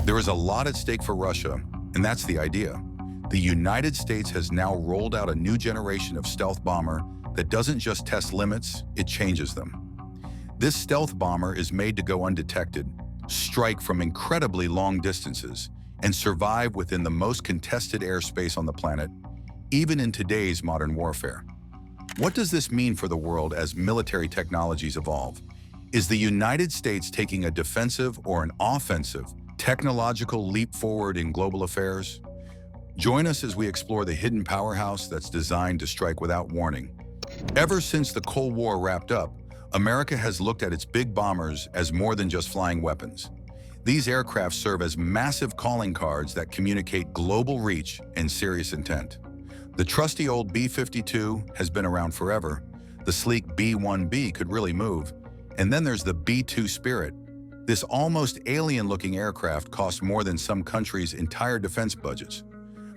There is a lot at stake for Russia, and that's the idea. The United States has now rolled out a new generation of stealth bomber that doesn't just test limits, it changes them. This stealth bomber is made to go undetected, strike from incredibly long distances, and survive within the most contested airspace on the planet, even in today's modern warfare. What does this mean for the world as military technologies evolve? Is the United States taking a defensive or an offensive technological leap forward in global affairs? Join us as we explore the hidden powerhouse that's designed to strike without warning. Ever since the Cold War wrapped up, America has looked at its big bombers as more than just flying weapons. These aircraft serve as massive calling cards that communicate global reach and serious intent. The trusty old B-52 has been around forever. The sleek B-1B could really move. And then there's the B-2 Spirit. This almost alien-looking aircraft costs more than some countries' entire defense budgets.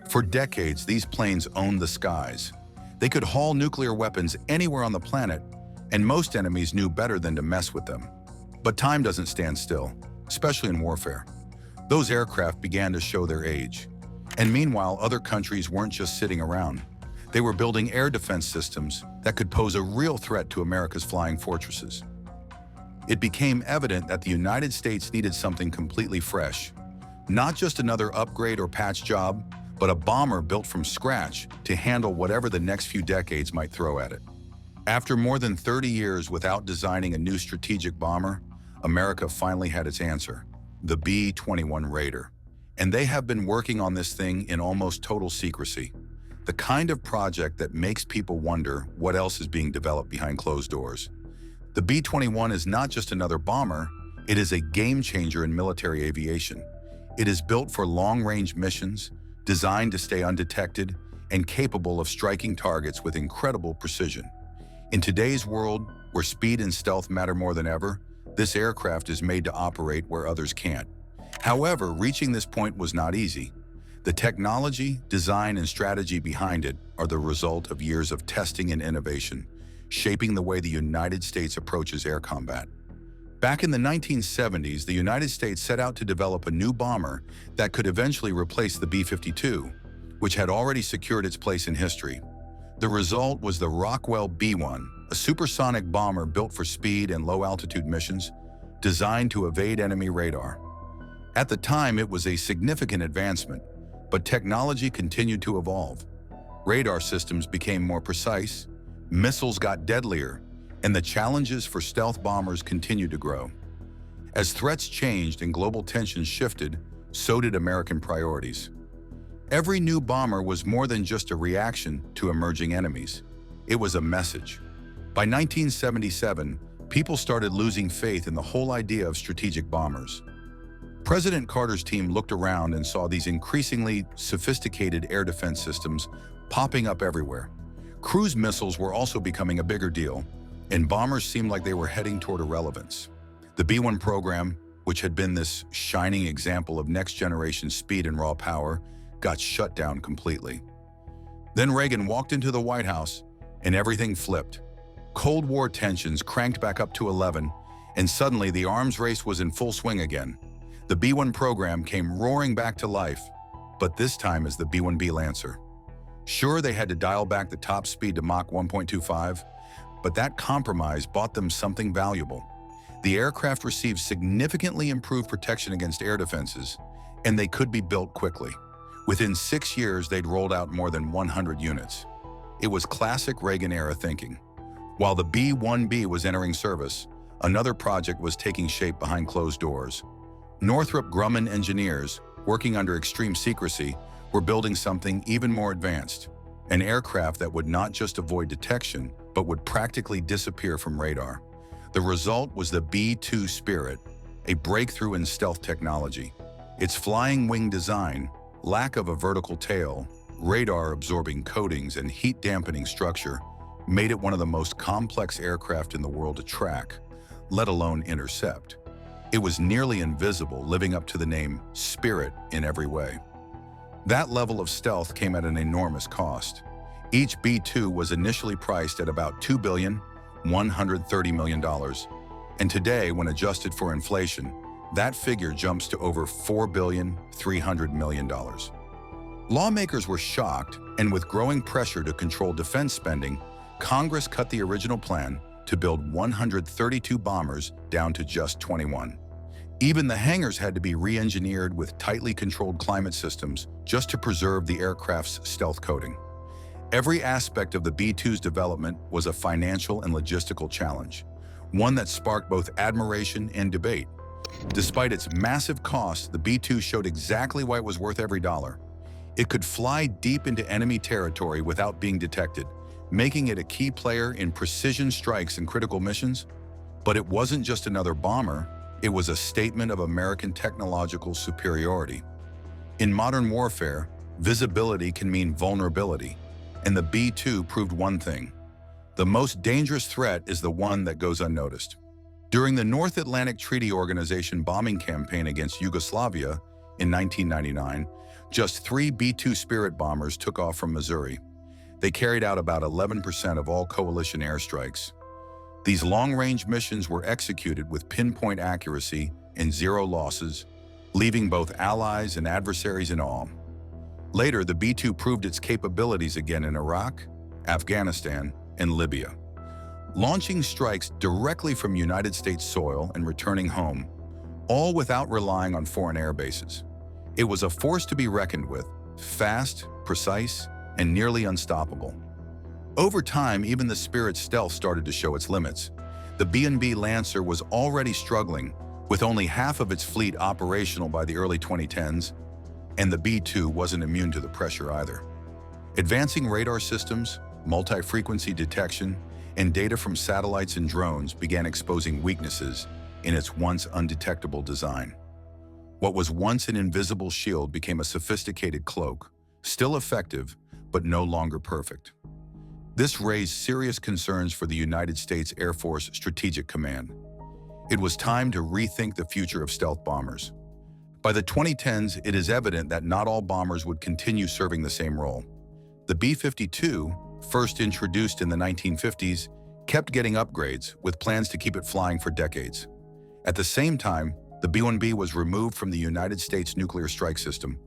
For decades, these planes owned the skies. They could haul nuclear weapons anywhere on the planet, and most enemies knew better than to mess with them. But time doesn't stand still, especially in warfare. Those aircraft began to show their age. And meanwhile, other countries weren't just sitting around. They were building air defense systems that could pose a real threat to America's flying fortresses. It became evident that the United States needed something completely fresh. Not just another upgrade or patch job, but a bomber built from scratch to handle whatever the next few decades might throw at it. After more than 30 years without designing a new strategic bomber, America finally had its answer, the B-21 Raider. And they have been working on this thing in almost total secrecy. The kind of project that makes people wonder what else is being developed behind closed doors. The B-21 is not just another bomber, it is a game changer in military aviation. It is built for long-range missions, designed to stay undetected, and capable of striking targets with incredible precision. In today's world, where speed and stealth matter more than ever, this aircraft is made to operate where others can't. However, reaching this point was not easy. The technology, design, and strategy behind it are the result of years of testing and innovation, shaping the way the United States approaches air combat. Back in the 1970s, the United States set out to develop a new bomber that could eventually replace the B-52, which had already secured its place in history. The result was the Rockwell B-1, a supersonic bomber built for speed and low-altitude missions, designed to evade enemy radar. At the time, it was a significant advancement, but technology continued to evolve. Radar systems became more precise, missiles got deadlier, and the challenges for stealth bombers continued to grow. As threats changed and global tensions shifted, so did American priorities. Every new bomber was more than just a reaction to emerging enemies. It was a message. By 1977, people started losing faith in the whole idea of strategic bombers. President Carter's team looked around and saw these increasingly sophisticated air defense systems popping up everywhere. Cruise missiles were also becoming a bigger deal, and bombers seemed like they were heading toward irrelevance. The B-1 program, which had been this shining example of next-generation speed and raw power, got shut down completely. Then Reagan walked into the White House, and everything flipped. Cold War tensions cranked back up to 11, and suddenly the arms race was in full swing again. The B-1 program came roaring back to life, but this time as the B-1B Lancer. Sure, they had to dial back the top speed to Mach 1.25, but that compromise bought them something valuable. The aircraft received significantly improved protection against air defenses, and they could be built quickly. Within 6 years, they'd rolled out more than 100 units. It was classic Reagan-era thinking. While the B-1B was entering service, another project was taking shape behind closed doors. Northrop Grumman engineers, working under extreme secrecy, were building something even more advanced, an aircraft that would not just avoid detection, but would practically disappear from radar. The result was the B-2 Spirit, a breakthrough in stealth technology. Its flying wing design, lack of a vertical tail, radar-absorbing coatings, and heat-dampening structure made it one of the most complex aircraft in the world to track, let alone intercept. It was nearly invisible, living up to the name Spirit in every way. That level of stealth came at an enormous cost. Each B-2 was initially priced at about $2,130 million, and today, when adjusted for inflation, that figure jumps to over $4.3 billion. Lawmakers were shocked, and with growing pressure to control defense spending, Congress cut the original plan to build 132 bombers down to just 21. Even the hangars had to be re-engineered with tightly controlled climate systems just to preserve the aircraft's stealth coating. Every aspect of the B-2's development was a financial and logistical challenge, one that sparked both admiration and debate. Despite its massive cost, the B-2 showed exactly why it was worth every dollar. It could fly deep into enemy territory without being detected, making it a key player in precision strikes and critical missions. But it wasn't just another bomber, it was a statement of American technological superiority. In modern warfare, visibility can mean vulnerability, and the B-2 proved one thing: the most dangerous threat is the one that goes unnoticed. During the North Atlantic Treaty Organization bombing campaign against Yugoslavia in 1999, just 3 B-2 Spirit bombers took off from Missouri. They carried out about 11% of all coalition airstrikes. These long-range missions were executed with pinpoint accuracy and 0 losses, leaving both allies and adversaries in awe. Later, the B-2 proved its capabilities again in Iraq, Afghanistan, and Libya, launching strikes directly from United States soil and returning home, all without relying on foreign air bases. It was a force to be reckoned with, fast, precise, and nearly unstoppable. Over time, even the Spirit's stealth started to show its limits. The B&B Lancer was already struggling, with only half of its fleet operational by the early 2010s, and the B-2 wasn't immune to the pressure either. Advancing radar systems, multi-frequency detection, and data from satellites and drones began exposing weaknesses in its once undetectable design. What was once an invisible shield became a sophisticated cloak, still effective, but no longer perfect. This raised serious concerns for the United States Air Force Strategic Command. It was time to rethink the future of stealth bombers. By the 2010s, it is evident that not all bombers would continue serving the same role. The B-52, first introduced in the 1950s, kept getting upgrades, with plans to keep it flying for decades. At the same time, the B-1B was removed from the United States nuclear strike system.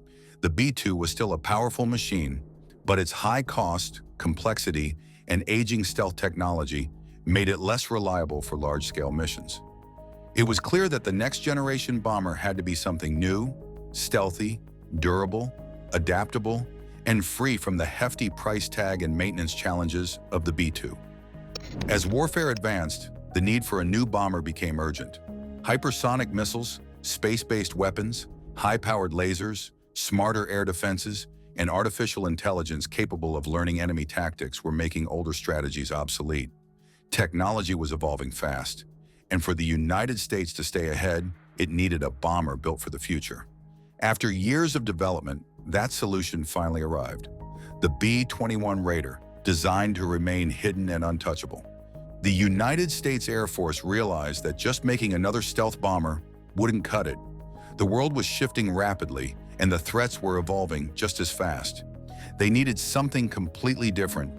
The B-2 was still a powerful machine, but its high cost, complexity, and aging stealth technology made it less reliable for large-scale missions. It was clear that the next generation bomber had to be something new, stealthy, durable, adaptable, and free from the hefty price tag and maintenance challenges of the B-2. As warfare advanced, the need for a new bomber became urgent. Hypersonic missiles, space-based weapons, high-powered lasers, smarter air defenses, and artificial intelligence capable of learning enemy tactics were making older strategies obsolete. Technology was evolving fast, and for the United States to stay ahead, it needed a bomber built for the future. After years of development, that solution finally arrived: the B-21 Raider, designed to remain hidden and untouchable. The United States Air Force realized that just making another stealth bomber wouldn't cut it. The world was shifting rapidly, and the threats were evolving just as fast. They needed something completely different,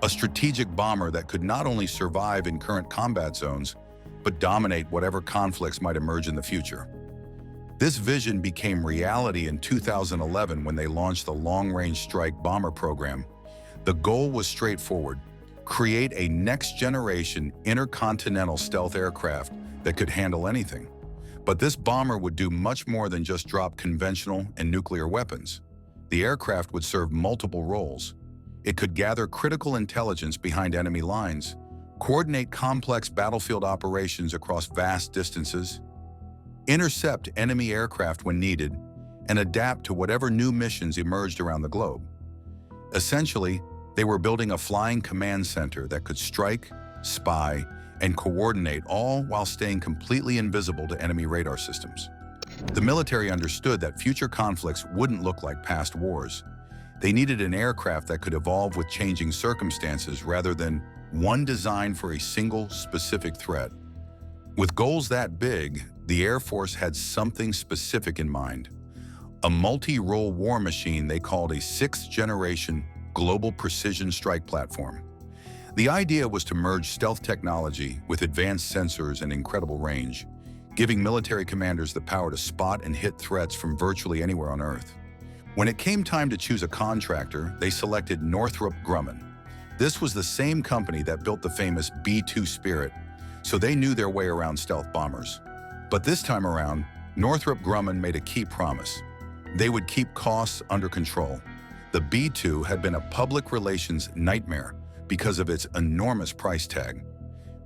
a strategic bomber that could not only survive in current combat zones, but dominate whatever conflicts might emerge in the future. This vision became reality in 2011 when they launched the Long-Range Strike Bomber program. The goal was straightforward: create a next-generation intercontinental stealth aircraft that could handle anything. But this bomber would do much more than just drop conventional and nuclear weapons. The aircraft would serve multiple roles. It could gather critical intelligence behind enemy lines, coordinate complex battlefield operations across vast distances, intercept enemy aircraft when needed, and adapt to whatever new missions emerged around the globe. Essentially, they were building a flying command center that could strike, spy, and coordinate, all while staying completely invisible to enemy radar systems. The military understood that future conflicts wouldn't look like past wars. They needed an aircraft that could evolve with changing circumstances rather than one designed for a single specific threat. With goals that big, the Air Force had something specific in mind: a multi-role war machine they called a sixth-generation global precision strike platform. The idea was to merge stealth technology with advanced sensors and incredible range, giving military commanders the power to spot and hit threats from virtually anywhere on Earth. When it came time to choose a contractor, they selected Northrop Grumman. This was the same company that built the famous B-2 Spirit, so they knew their way around stealth bombers. But this time around, Northrop Grumman made a key promise. They would keep costs under control. The B-2 had been a public relations nightmare because of its enormous price tag.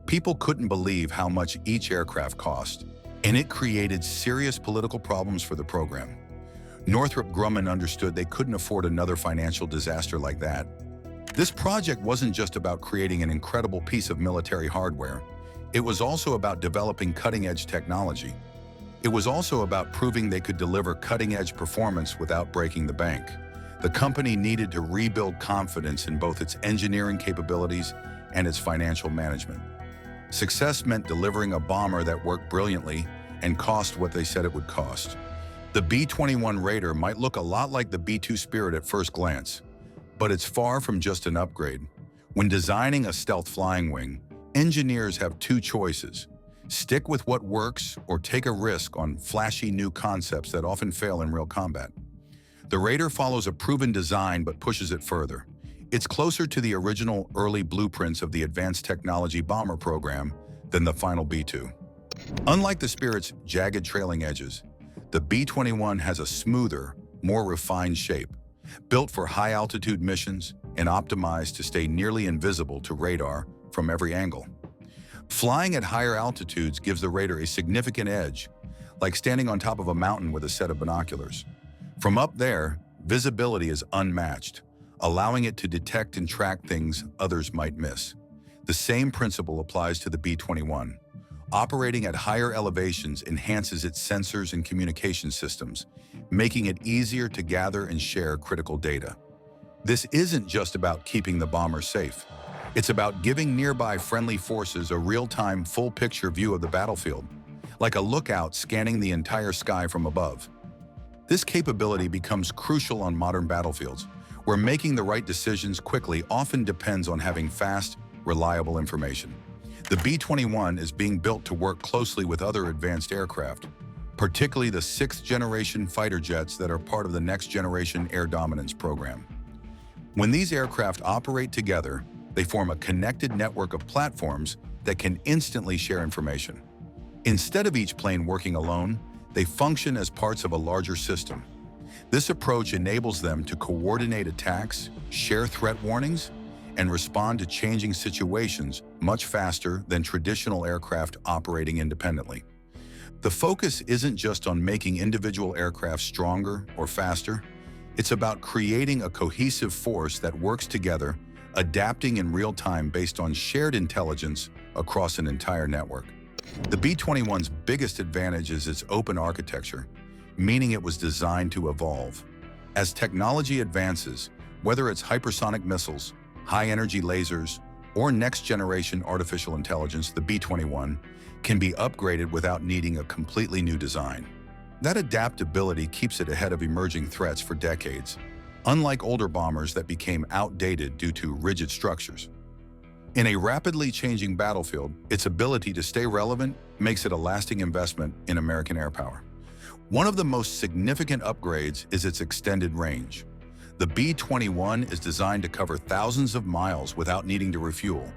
People couldn't believe how much each aircraft cost, and it created serious political problems for the program. Northrop Grumman understood they couldn't afford another financial disaster like that. This project wasn't just about creating an incredible piece of military hardware. It was also about developing cutting-edge technology. It was also about proving they could deliver cutting-edge performance without breaking the bank. The company needed to rebuild confidence in both its engineering capabilities and its financial management. Success meant delivering a bomber that worked brilliantly and cost what they said it would cost. The B-21 Raider might look a lot like the B-2 Spirit at first glance, but it's far from just an upgrade. When designing a stealth flying wing, engineers have two choices: stick with what works or take a risk on flashy new concepts that often fail in real combat. The Raider follows a proven design but pushes it further. It's closer to the original early blueprints of the Advanced Technology Bomber program than the final B-2. Unlike the Spirit's jagged trailing edges, the B-21 has a smoother, more refined shape, built for high-altitude missions and optimized to stay nearly invisible to radar from every angle. Flying at higher altitudes gives the Raider a significant edge, like standing on top of a mountain with a set of binoculars. From up there, visibility is unmatched, allowing it to detect and track things others might miss. The same principle applies to the B-21. Operating at higher elevations enhances its sensors and communication systems, making it easier to gather and share critical data. This isn't just about keeping the bomber safe. It's about giving nearby friendly forces a real-time, full-picture view of the battlefield, like a lookout scanning the entire sky from above. This capability becomes crucial on modern battlefields, where making the right decisions quickly often depends on having fast, reliable information. The B-21 is being built to work closely with other advanced aircraft, particularly the sixth-generation fighter jets that are part of the next-generation air dominance program. When these aircraft operate together, they form a connected network of platforms that can instantly share information. Instead of each plane working alone, they function as parts of a larger system. This approach enables them to coordinate attacks, share threat warnings, and respond to changing situations much faster than traditional aircraft operating independently. The focus isn't just on making individual aircraft stronger or faster. It's about creating a cohesive force that works together, adapting in real time based on shared intelligence across an entire network. The B-21's biggest advantage is its open architecture, meaning it was designed to evolve. As technology advances, whether it's hypersonic missiles, high-energy lasers, or next-generation artificial intelligence, the B-21 can be upgraded without needing a completely new design. That adaptability keeps it ahead of emerging threats for decades, unlike older bombers that became outdated due to rigid structures. In a rapidly changing battlefield, its ability to stay relevant makes it a lasting investment in American air power. One of the most significant upgrades is its extended range. The B-21 is designed to cover thousands of miles without needing to refuel,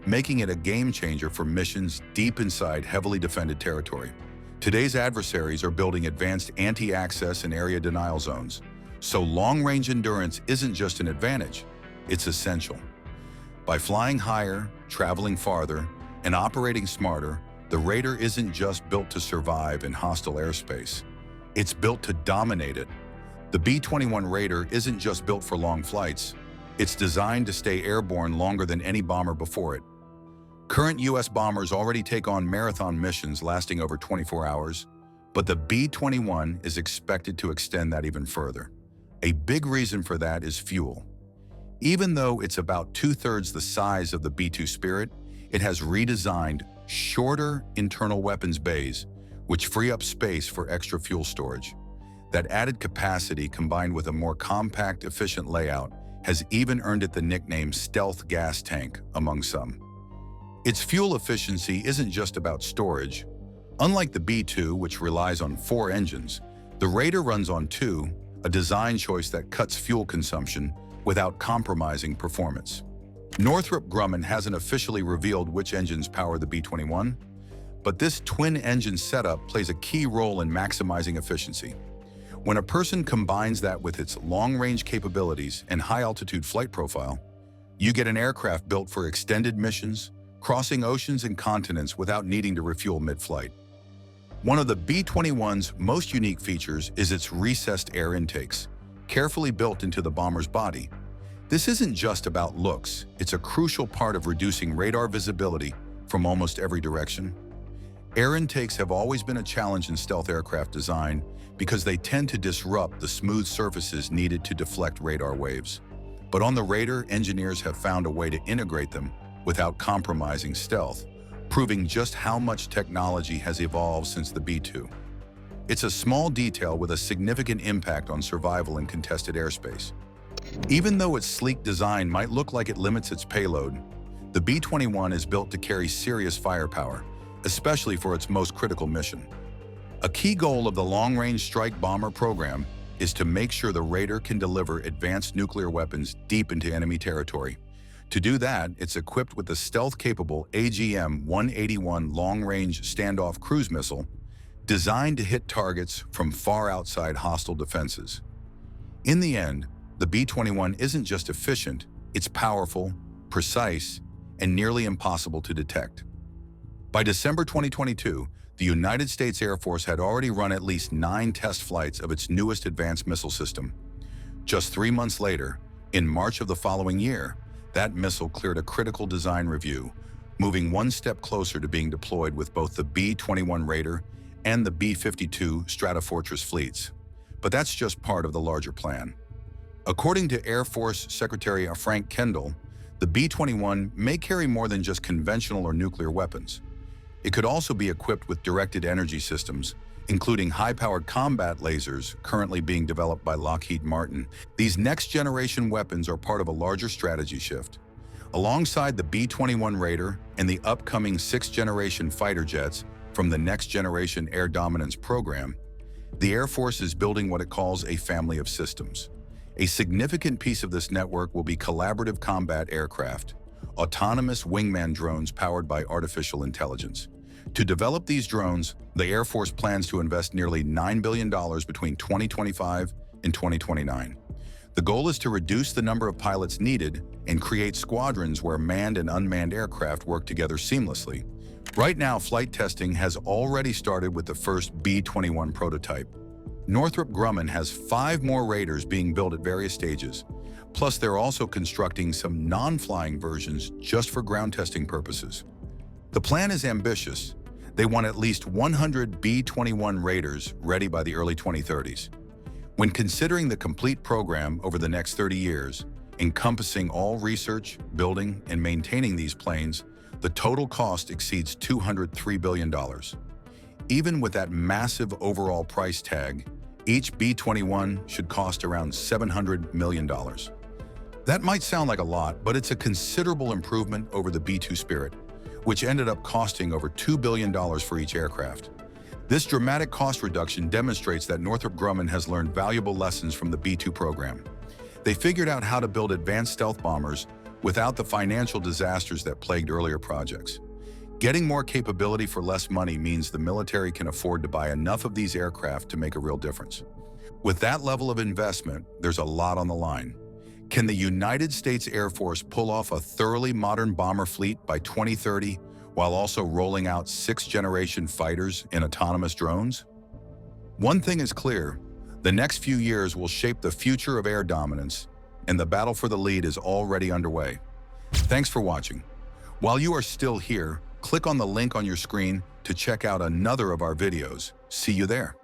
making it a game-changer for missions deep inside heavily defended territory. Today's adversaries are building advanced anti-access and area denial zones, so long-range endurance isn't just an advantage, it's essential. By flying higher, traveling farther, and operating smarter, the Raider isn't just built to survive in hostile airspace. It's built to dominate it. The B-21 Raider isn't just built for long flights. It's designed to stay airborne longer than any bomber before it. Current U.S. bombers already take on marathon missions lasting over 24 hours, but the B-21 is expected to extend that even further. A big reason for that is fuel. Even though it's about 2/3 the size of the B-2 Spirit, it has redesigned shorter internal weapons bays, which free up space for extra fuel storage. That added capacity, combined with a more compact, efficient layout, has even earned it the nickname stealth gas tank among some. Its fuel efficiency isn't just about storage. Unlike the B-2, which relies on 4 engines, the Raider runs on 2, a design choice that cuts fuel consumption without compromising performance. Northrop Grumman hasn't officially revealed which engines power the B-21, but this twin-engine setup plays a key role in maximizing efficiency. When a person combines that with its long-range capabilities and high-altitude flight profile, you get an aircraft built for extended missions, crossing oceans and continents without needing to refuel mid-flight. One of the B-21's most unique features is its recessed air intakes, carefully built into the bomber's body. This isn't just about looks, it's a crucial part of reducing radar visibility from almost every direction. Air intakes have always been a challenge in stealth aircraft design because they tend to disrupt the smooth surfaces needed to deflect radar waves. But on the Raider, engineers have found a way to integrate them without compromising stealth, proving just how much technology has evolved since the B-2. It's a small detail with a significant impact on survival in contested airspace. Even though its sleek design might look like it limits its payload, the B-21 is built to carry serious firepower, especially for its most critical mission. A key goal of the Long-Range Strike Bomber program is to make sure the Raider can deliver advanced nuclear weapons deep into enemy territory. To do that, it's equipped with the stealth-capable AGM-181 long-range standoff cruise missile designed to hit targets from far outside hostile defenses. In the end, the B-21 isn't just efficient, it's powerful, precise, and nearly impossible to detect. By December 2022, the United States Air Force had already run at least 9 test flights of its newest advanced missile system. Just 3 months later, in March of the following year, that missile cleared a critical design review, moving one step closer to being deployed with both the B-21 Raider and the B-52 Stratofortress fleets. But that's just part of the larger plan. According to Air Force Secretary Frank Kendall, the B-21 may carry more than just conventional or nuclear weapons. It could also be equipped with directed energy systems, including high-powered combat lasers currently being developed by Lockheed Martin. These next-generation weapons are part of a larger strategy shift. Alongside the B-21 Raider and the upcoming 6th-generation fighter jets from the Next Generation Air Dominance program, the Air Force is building what it calls a family of systems. A significant piece of this network will be collaborative combat aircraft, autonomous wingman drones powered by artificial intelligence. To develop these drones, the Air Force plans to invest nearly $9 billion between 2025 and 2029. The goal is to reduce the number of pilots needed and create squadrons where manned and unmanned aircraft work together seamlessly. Right now, flight testing has already started with the first B-21 prototype. Northrop Grumman has 5 more Raiders being built at various stages. Plus, they're also constructing some non-flying versions just for ground testing purposes. The plan is ambitious. They want at least 100 B-21 Raiders ready by the early 2030s. When considering the complete program over the next 30 years, encompassing all research, building, and maintaining these planes, the total cost exceeds $203 billion. Even with that massive overall price tag, each B-21 should cost around $700 million. That might sound like a lot, but it's a considerable improvement over the B-2 Spirit, which ended up costing over $2 billion for each aircraft. This dramatic cost reduction demonstrates that Northrop Grumman has learned valuable lessons from the B-2 program. They figured out how to build advanced stealth bombers without the financial disasters that plagued earlier projects. Getting more capability for less money means the military can afford to buy enough of these aircraft to make a real difference. With that level of investment, there's a lot on the line. Can the United States Air Force pull off a thoroughly modern bomber fleet by 2030 while also rolling out 6th-generation fighters and autonomous drones? One thing is clear, the next few years will shape the future of air dominance, and the battle for the lead is already underway. Thanks for watching. While you are still here, click on the link on your screen to check out another of our videos. See you there.